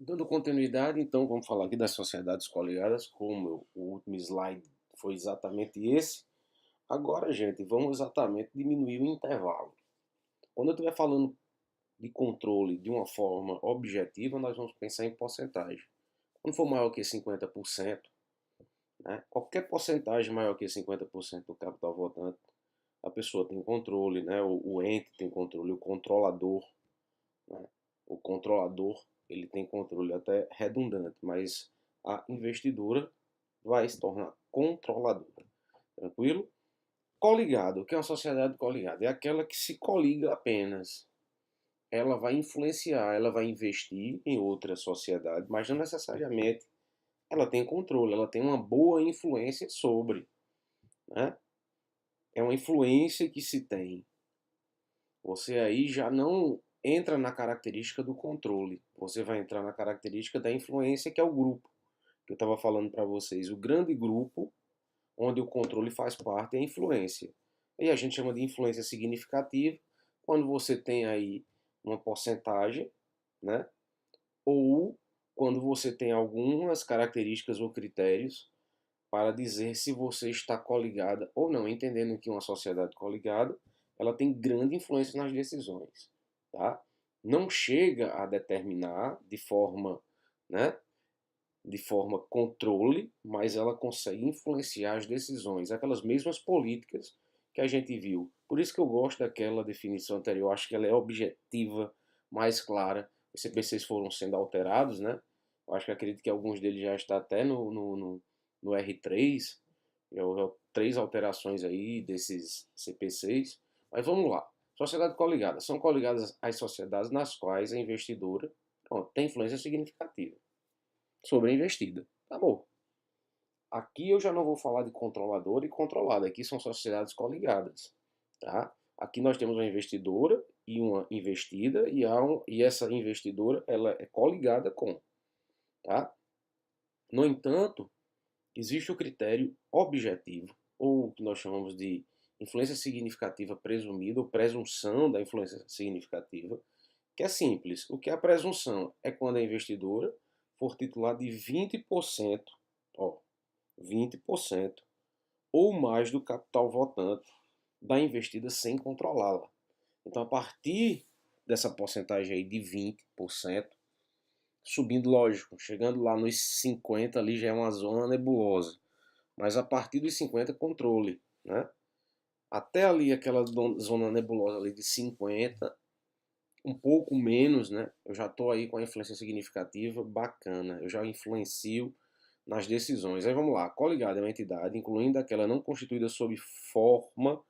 Dando continuidade, então, vamos falar aqui das sociedades coligadas, como o último slide foi exatamente esse. Agora, gente, vamos exatamente diminuir o intervalo. Quando eu estiver falando de controle de uma forma objetiva, nós vamos pensar em porcentagem. Quando for maior que 50%, né, qualquer porcentagem maior que 50% do capital votante, a pessoa tem controle, né, o ente tem controle, o controlador, né? O controlador ele tem controle até redundante, mas a investidora vai se tornar controladora. Tranquilo? Coligado, o que é uma sociedade coligada? É aquela que se coliga apenas. Ela vai influenciar, ela vai investir em outra sociedade, mas não necessariamente ela tem controle, ela tem uma boa influência sobre. Né? É uma influência que se tem. Você aí já não entra na característica do controle. Você vai entrar na característica da influência, que é o grupo. Que eu estava falando para vocês. O grande grupo, onde o controle faz parte, é a influência. E a gente chama de influência significativa, quando você tem aí uma porcentagem, né? Ou quando você tem algumas características ou critérios para dizer se você está coligada ou não, entendendo que uma sociedade coligada ela tem grande influência nas decisões, tá? Não chega a determinar né, de forma controle, mas ela consegue influenciar as decisões, aquelas mesmas políticas que a gente viu. Por isso que eu gosto daquela definição anterior, acho que ela é objetiva, mais clara. Os CPCs foram sendo alterados, né? Eu acho que acredito que alguns deles já estão até no R3, já houve três alterações aí desses CPCs. Mas vamos lá. Sociedade coligada. São coligadas as sociedades nas quais a investidora tem influência significativa sobre a investida. Tá bom. Aqui eu já não vou falar de controlador e controlada. Aqui são sociedades coligadas. Tá? Aqui nós temos uma investidora e uma investida e essa investidora ela é coligada com. Tá? No entanto, existe o critério objetivo, ou o que nós chamamos de influência significativa presumida, ou presunção da influência significativa, que é simples. O que é a presunção? É quando a investidora for titular de 20%, ó, 20% ou mais do capital votante da investida sem controlá-la. Então, a partir dessa porcentagem aí de 20%, subindo, lógico, chegando lá nos 50 ali já é uma zona nebulosa. Mas a partir dos 50, controle, né? Até ali aquela zona nebulosa ali de 50, um pouco menos, né? Eu já estou aí com a influência significativa bacana. Eu já influencio nas decisões. Aí vamos lá. Coligada é uma entidade, incluindo aquela não constituída sob forma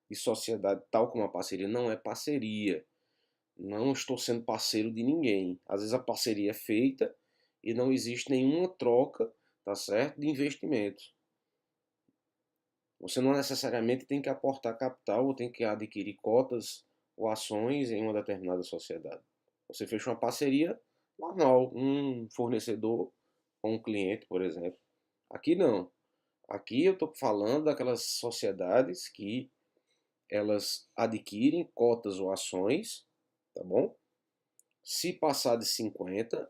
de sociedade, tal como a parceria. Não é parceria. Não estou sendo parceiro de ninguém. Às vezes a parceria é feita e não existe nenhuma troca, tá certo, de investimentos. Você não necessariamente tem que aportar capital ou tem que adquirir cotas ou ações em uma determinada sociedade. Você fecha uma parceria normal, um fornecedor com um cliente, por exemplo. Aqui não. Aqui eu estou falando daquelas sociedades que elas adquirem cotas ou ações, tá bom? Se passar de 50,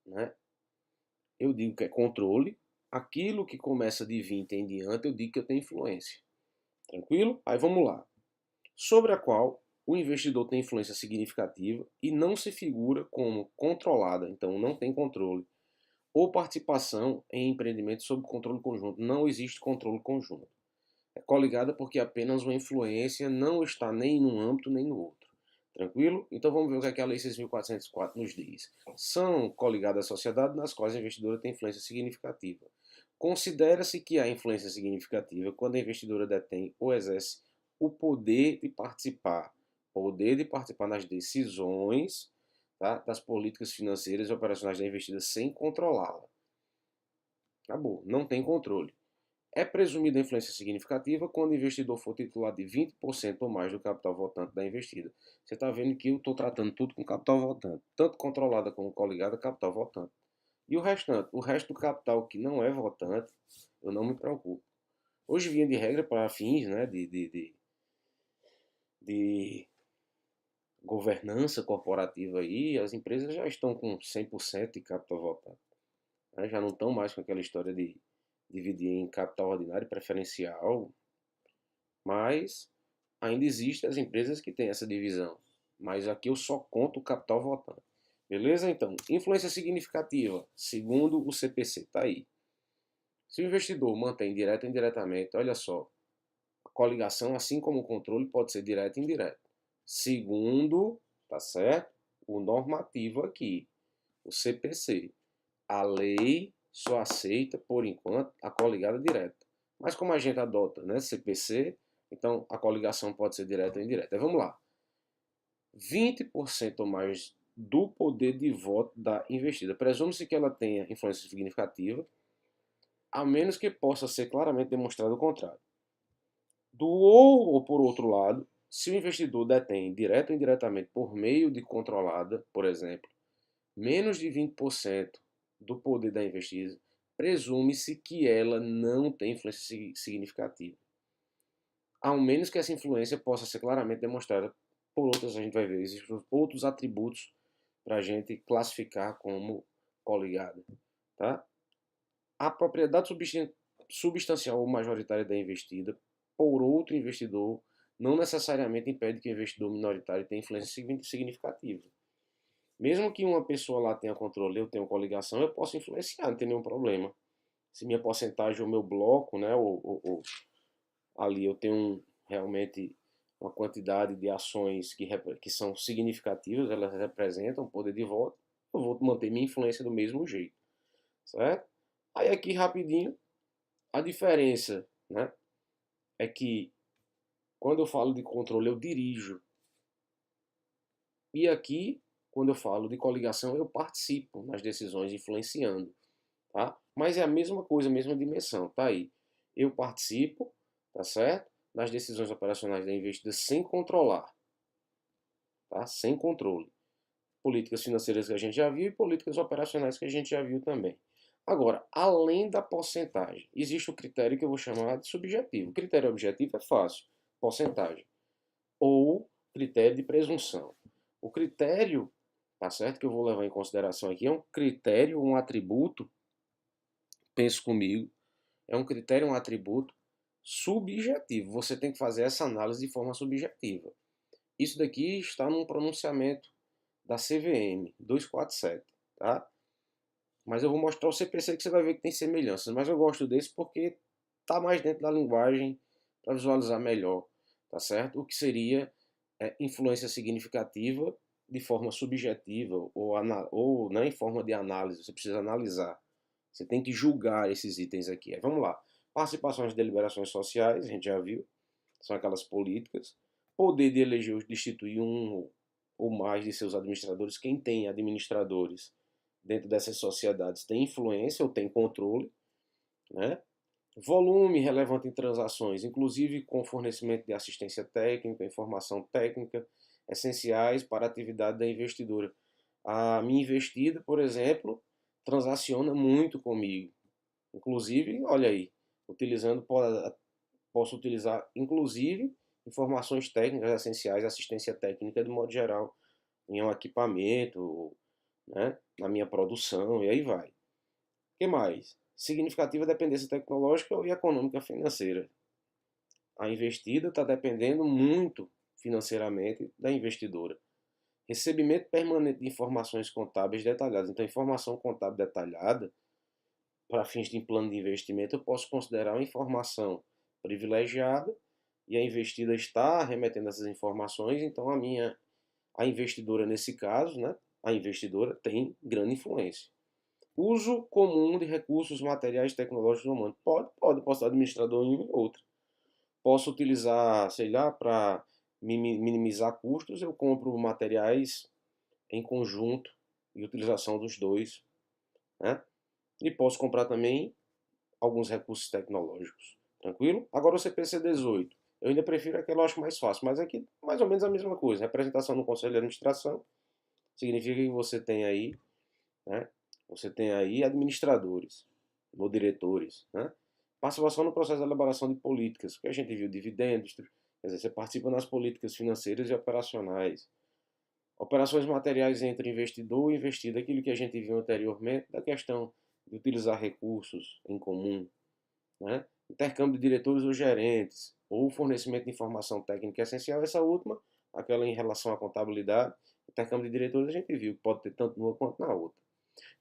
né, eu digo que é controle. Aquilo que começa de 20 em diante, eu digo que eu tenho influência. Tranquilo? Aí vamos lá. Sobre a qual o investidor tem influência significativa e não se figura como controlada, então não tem controle, ou participação em empreendimentos sob controle conjunto. Não existe controle conjunto. É coligada porque apenas uma influência não está nem num âmbito nem no outro. Tranquilo? Então vamos ver o que a Lei 6.404 nos diz. São coligadas sociedades nas quais a investidora tem influência significativa. Considera-se que há influência significativa quando a investidora detém ou exerce o poder de participar nas decisões, tá, das políticas financeiras e operacionais da investida sem controlá-la. Acabou, não tem controle. É presumida a influência significativa quando o investidor for titular de 20% ou mais do capital votante da investida. Você está vendo que eu estou tratando tudo com capital votante, tanto controlada como coligada, capital votante. E o restante, o resto do capital que não é votante, eu não me preocupo. Hoje, via de regra, para fins, né, de governança corporativa aí, as empresas já estão com 100% de capital votado, né? Já não estão mais com aquela história de dividir em capital ordinário e preferencial, mas ainda existem as empresas que têm essa divisão. Mas aqui eu só conto o capital votante. Beleza? Então, influência significativa, segundo o CPC, está aí. Se o investidor mantém direto ou indiretamente, olha só, a coligação, assim como o controle, pode ser direto e indireto. Segundo, tá certo? O normativo aqui, o CPC. A lei só aceita, por enquanto, a coligada direta. Mas como a gente adota, né, CPC, então a coligação pode ser direta ou indireta. Então, vamos lá. 20% ou mais do poder de voto da investida. Presume-se que ela tenha influência significativa, a menos que possa ser claramente demonstrado o contrário. Do ou por outro lado, se o investidor detém, direto ou indiretamente, por meio de controlada, por exemplo, menos de 20% do poder da investida, presume-se que ela não tem influência significativa. Ao menos que essa influência possa ser claramente demonstrada por outras, a gente vai ver, existem outros atributos para a gente classificar como coligada. Tá? A propriedade substancial ou majoritária da investida por outro investidor não necessariamente impede que o investidor minoritário tenha influência significativa. Mesmo que uma pessoa lá tenha controle, eu tenha coligação, eu posso influenciar, não tem nenhum problema. Se minha porcentagem ou meu bloco, né, ali eu tenho realmente uma quantidade de ações que são significativas, elas representam poder de voto, eu vou manter minha influência do mesmo jeito, certo? Aí aqui rapidinho, a diferença, né, é que quando eu falo de controle eu dirijo, e aqui quando eu falo de coligação eu participo nas decisões influenciando, tá? Mas é a mesma coisa, a mesma dimensão, tá aí. Eu participo, tá certo? Nas decisões operacionais da investida sem controlar, tá? Sem controle. Políticas financeiras que a gente já viu e políticas operacionais que a gente já viu também. Agora, além da porcentagem, existe o critério que eu vou chamar de subjetivo. O critério objetivo é fácil, porcentagem. Ou critério de presunção. O critério, tá certo, que eu vou levar em consideração aqui é um critério, um atributo, pense comigo, é um critério, um atributo subjetivo. Você tem que fazer essa análise de forma subjetiva. Isso daqui está num pronunciamento da CVM 247, tá? Mas eu vou mostrar o CPC que você vai ver que tem semelhanças. Mas eu gosto desse porque está mais dentro da linguagem para visualizar melhor, tá certo? O que seria influência significativa de forma subjetiva ou não em forma de análise. Você precisa analisar. Você tem que julgar esses itens aqui. Vamos lá. Participações de deliberações sociais, a gente já viu. São aquelas políticas. Poder de eleger ou destituir um ou mais de seus administradores. Quem tem administradores dentro dessas sociedades tem influência ou tem controle, né? Volume relevante em transações, inclusive com fornecimento de assistência técnica, informação técnica, essenciais para a atividade da investidora. A minha investida, por exemplo, transaciona muito comigo. Inclusive, olha aí, posso utilizar, inclusive, informações técnicas essenciais, assistência técnica de modo geral, em um equipamento, né, na minha produção, e aí vai. O que mais? Significativa dependência tecnológica e econômica financeira. A investida está dependendo muito financeiramente da investidora. Recebimento permanente de informações contábeis detalhadas. Então, informação contábil detalhada, para fins de plano de investimento, eu posso considerar uma informação privilegiada e a investida está remetendo essas informações, então a investidora nesse caso, né, a investidora tem grande influência. Uso comum de recursos materiais tecnológicos humanos. Posso ser administrador em uma e outra. Posso utilizar, sei lá, para minimizar custos, eu compro materiais em conjunto e utilização dos dois, né? E posso comprar também alguns recursos tecnológicos. Tranquilo? Agora o CPC 18. Eu ainda prefiro aquele, eu acho mais fácil, mas aqui mais ou menos a mesma coisa. Representação no Conselho de Administração significa que você tem aí, né? Você tem aí administradores ou diretores, né? Participação no processo de elaboração de políticas, que a gente viu dividendos, quer dizer, você participa nas políticas financeiras e operacionais. Operações materiais entre investidor e investido, aquilo que a gente viu anteriormente, da questão de utilizar recursos em comum, né? Intercâmbio de diretores ou gerentes, ou fornecimento de informação técnica essencial, essa última, aquela em relação à contabilidade, intercâmbio de diretores a gente viu que pode ter tanto numa quanto na outra.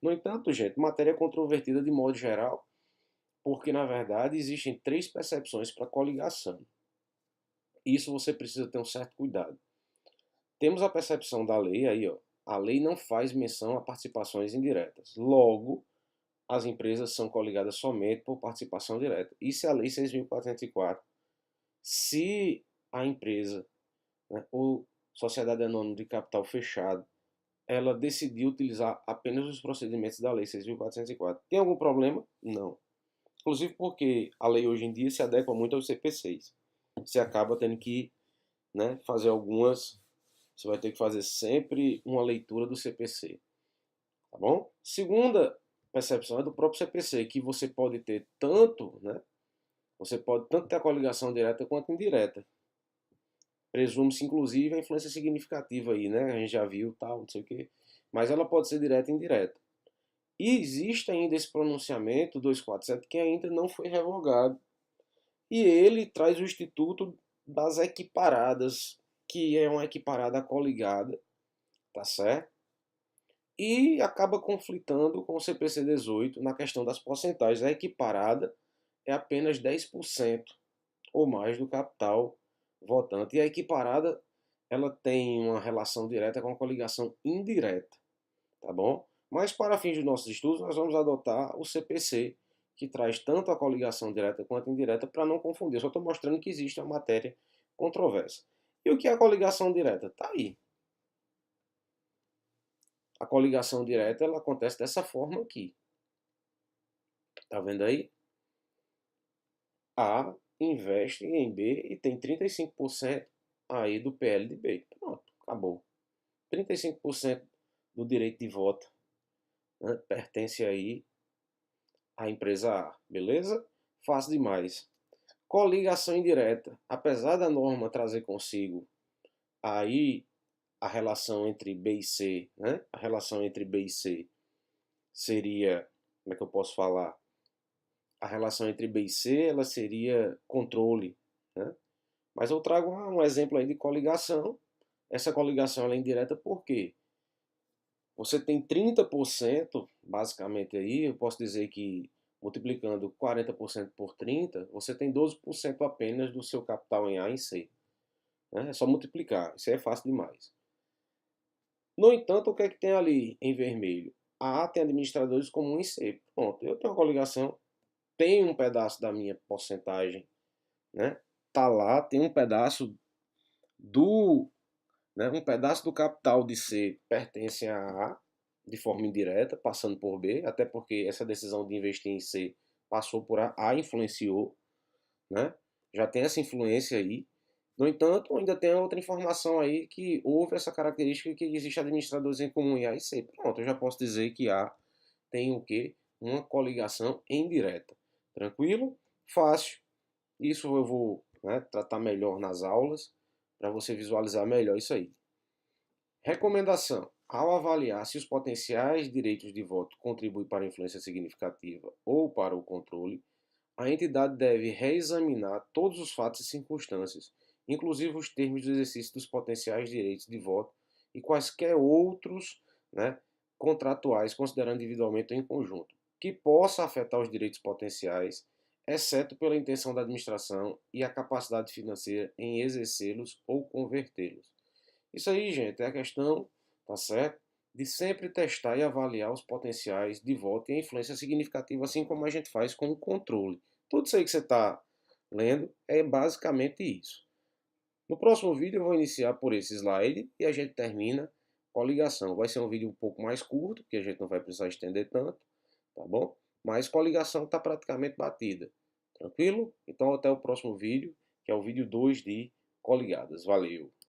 No entanto, gente, matéria controvertida de modo geral, porque na verdade existem três percepções para coligação. Isso você precisa ter um certo cuidado. Temos a percepção da lei aí, ó. A lei não faz menção a participações indiretas. Logo, as empresas são coligadas somente por participação direta. Isso é a Lei 6.404. Se a empresa, né, ou sociedade anônima de capital fechado, ela decidiu utilizar apenas os procedimentos da Lei 6.404. Tem algum problema? Não. Inclusive porque a lei hoje em dia se adequa muito aos CPCs. Você acaba tendo que, né, fazer algumas... Você vai ter que fazer sempre uma leitura do CPC. Tá bom? Segunda percepção é do próprio CPC, que você pode ter tanto, né? Você pode tanto ter a coligação direta quanto indireta. Presume-se, inclusive, a influência significativa aí, né? A gente já viu, tal, não sei o quê. Mas ela pode ser direta e indireta. E existe ainda esse pronunciamento 247 que ainda não foi revogado. E ele traz o Instituto das Equiparadas, que é uma equiparada coligada, tá certo? E acaba conflitando com o CPC 18 na questão das porcentagens. A equiparada é apenas 10% ou mais do capital votante. E a equiparada ela tem uma relação direta com a coligação indireta, tá bom? Mas para fins dos nossos estudos, nós vamos adotar o CPC, que traz tanto a coligação direta quanto indireta, para não confundir. Eu só estou mostrando que existe uma matéria controversa. E o que é a coligação direta? Está aí. A coligação direta ela acontece dessa forma aqui. Tá vendo aí? A investe em B e tem 35% aí do PL de B. Pronto, acabou. 35% do direito de voto, né, pertence aí à empresa A, beleza? Fácil demais. Coligação indireta. Apesar da norma trazer consigo aí a relação entre B e C, né? A relação entre B e C seria, como é que eu posso falar? A relação entre B e C, ela seria controle, né? Mas eu trago um exemplo aí de coligação. Essa coligação ela é indireta porque você tem 30%, basicamente aí, eu posso dizer que multiplicando 40% por 30, você tem 12% apenas do seu capital em A e em C. Né? É só multiplicar, isso aí é fácil demais. No entanto, o que é que tem ali em vermelho? A A tem administradores como em C. Pronto, eu tenho uma coligação, tenho um pedaço da minha porcentagem, né? Tá lá, tem um pedaço do, né, um pedaço do capital de C pertence a A, de forma indireta, passando por B, até porque essa decisão de investir em C passou por A influenciou, né? Já tem essa influência aí. No entanto, ainda tem outra informação aí que houve essa característica que existe administradores em comum em A e C. Pronto, eu já posso dizer que A tem o quê? Uma coligação indireta. Tranquilo? Fácil. Isso eu vou, né, tratar melhor nas aulas, para você visualizar melhor isso aí. Recomendação: ao avaliar se os potenciais direitos de voto contribuem para a influência significativa ou para o controle, a entidade deve reexaminar todos os fatos e circunstâncias, inclusive os termos do exercício dos potenciais direitos de voto e quaisquer outros, né, contratuais, considerando individualmente ou em conjunto, que possa afetar os direitos potenciais, exceto pela intenção da administração e a capacidade financeira em exercê-los ou convertê-los. Isso aí, gente, é a questão, tá certo? De sempre testar e avaliar os potenciais de voto e a influência significativa, assim como a gente faz com o controle. Tudo isso aí que você está lendo é basicamente isso. No próximo vídeo eu vou iniciar por esse slide e a gente termina com a ligação. Vai ser um vídeo um pouco mais curto, porque a gente não vai precisar estender tanto, tá bom? Mas com a ligação está praticamente batida. Tranquilo? Então até o próximo vídeo, que é o vídeo 2 de coligadas. Valeu!